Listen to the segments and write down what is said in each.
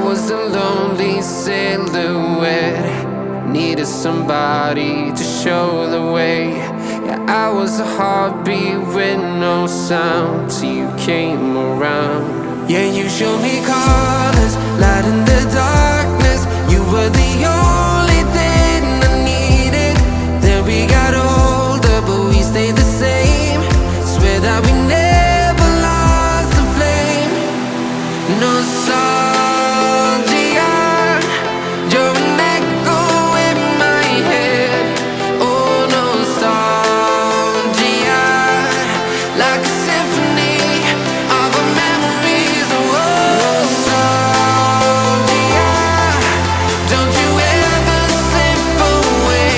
was a lonely silhouette, needed somebody to show the way. Yeah, I was a heartbeat with no sound till you came around. Yeah, you showed me colors, light in the darkness. You were the only thing I needed. Then we got older, but we stayed the same. Swear that we never lost the flame. Nostalgia, you're an echo in my head. Oh, nostalgia, like a symphony of our memories. Oh, nostalgia, don't you ever slip away.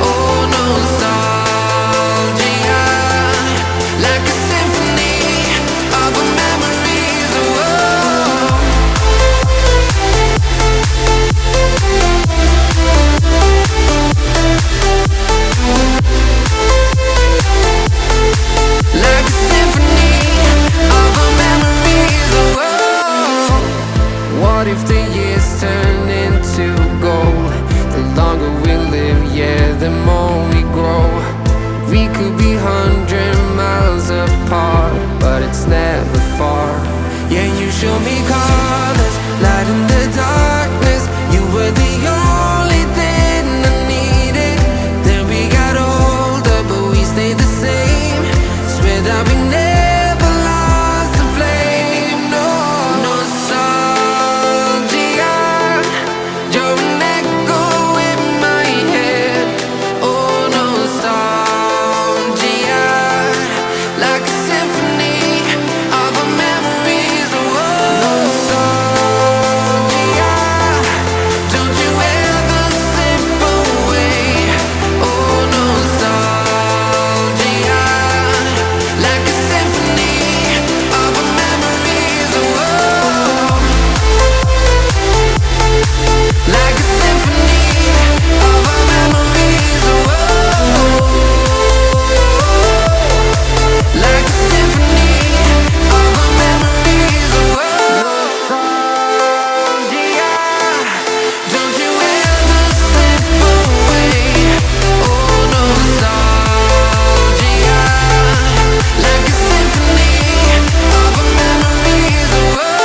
Oh, nostalgia, like a symphony of our memories. Oh, like a symphony of our memories. Oh, what if the years turn into gold? The longer we live, yeah, the more we grow. We could be 100 miles apart, but it's never far. Yeah, you show me colors, light in the darkness. You were the only thing I needed. Then we got older, but we stayed the same. Swear that we never lost the flame. No, nostalgia, you're an echo in my head. Oh, nostalgia, like a symphony of our memories. Oh, nostalgia, don't you ever slip away. Oh, nostalgia, like a symphony of our memories. Oh, like a symphony of our memories. Oh, like a symphony of our memories. Oh, nostalgia, don't you ever slip away. Oh, nostalgia, like a symphony of our memories. Oh,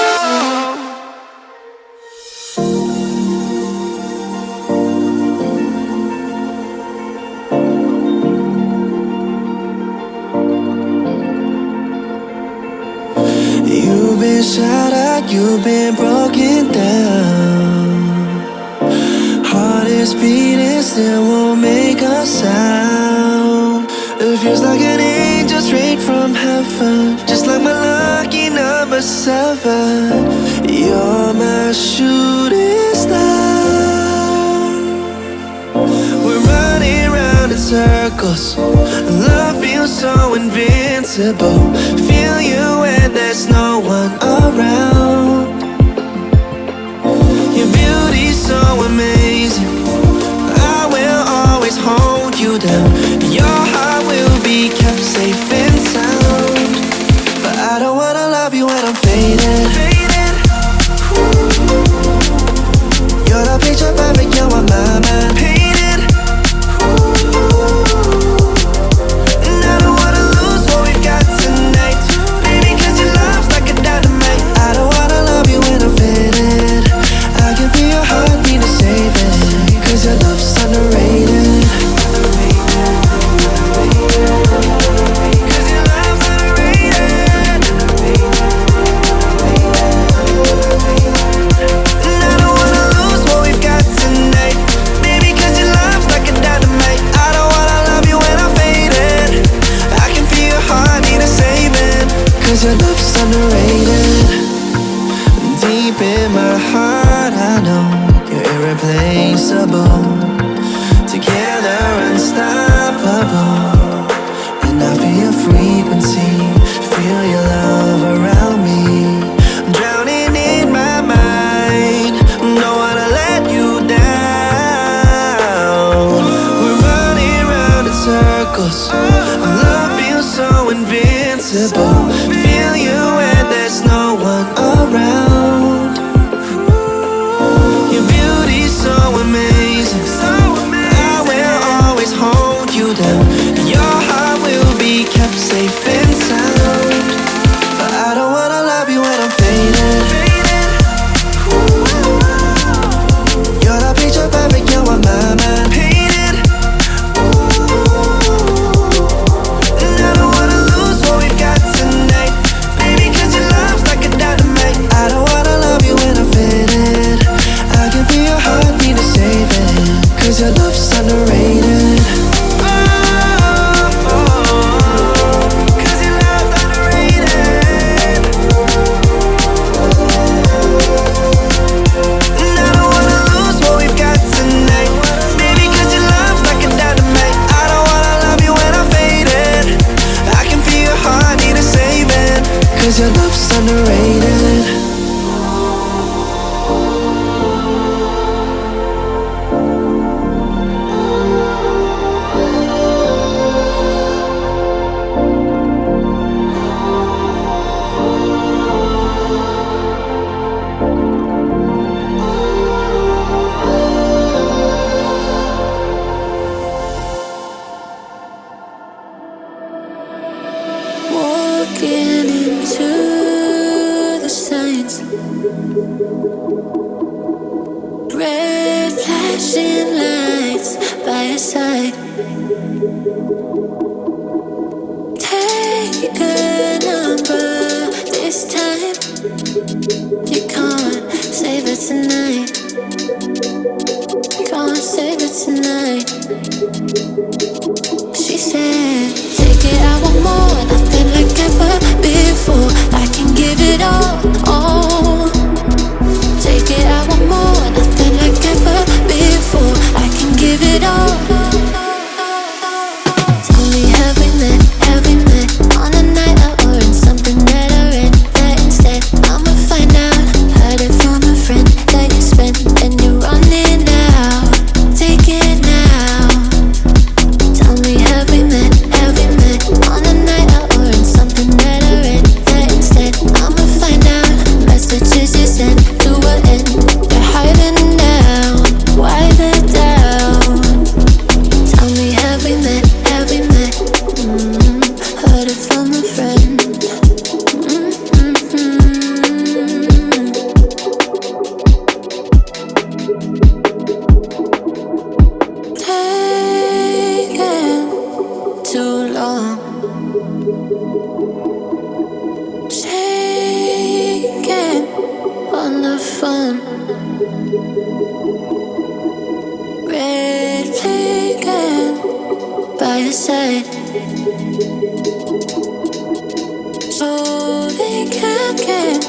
You've been shattered, you've been broken down. Heart is beating, still won't make a sound. It feels like an angel straight from heaven, just like my lucky number 7. You're my shooting star. We're running round in circles. Love feels so invincible. Feel you when there's no one around. Your beauty's so amazing. I will always hold you down. Your heart will be kept safe and sound. But I don't wanna love you when I'm faded. You're the picture perfect, you're on my mind. Painted. And I don't wanna lose what we've got tonight. Baby, 'cause your love's like a dynamite. I don't wanna love you when I'm faded. I can feel your heartbeat to save it. 'Cause your love's underrated. 'Cause your love's underrated. And I don't wanna lose what we've got tonight. Baby, 'cause your love's like a dynamite. I don't wanna love you when I'm faded. I can feel your heart need a saving. 'Cause your love's underrated. Deep in my heart I know you're irreplaceable. Together unstoppable. And I feel your frequency, feel your love around me. I'm drowning in my mind, don't wanna let you down. We're running round in circles. Our love feels so invincible. Feel you when there's no one around. Take a number this time. You can't save it tonight. Can't save it tonight. She said, take it, I want more. Nothing like ever before. I can give it all. Take it, I want more. Nothing like ever before. I can give it all. Tell me, have we met on a night out or in something that I read? That instead, I'ma find out. Heard it from a friend that you spent and you're running out. Take it now. Tell me, have we met on a night out or in something that I read? That instead, I'ma find out. Messages you sent to an end. You're hiding down. Why the doubt? Tell me, have we met? Heard it from a friend. Taking too long. Shaking on the phone. Red flagging by your side. So they can't get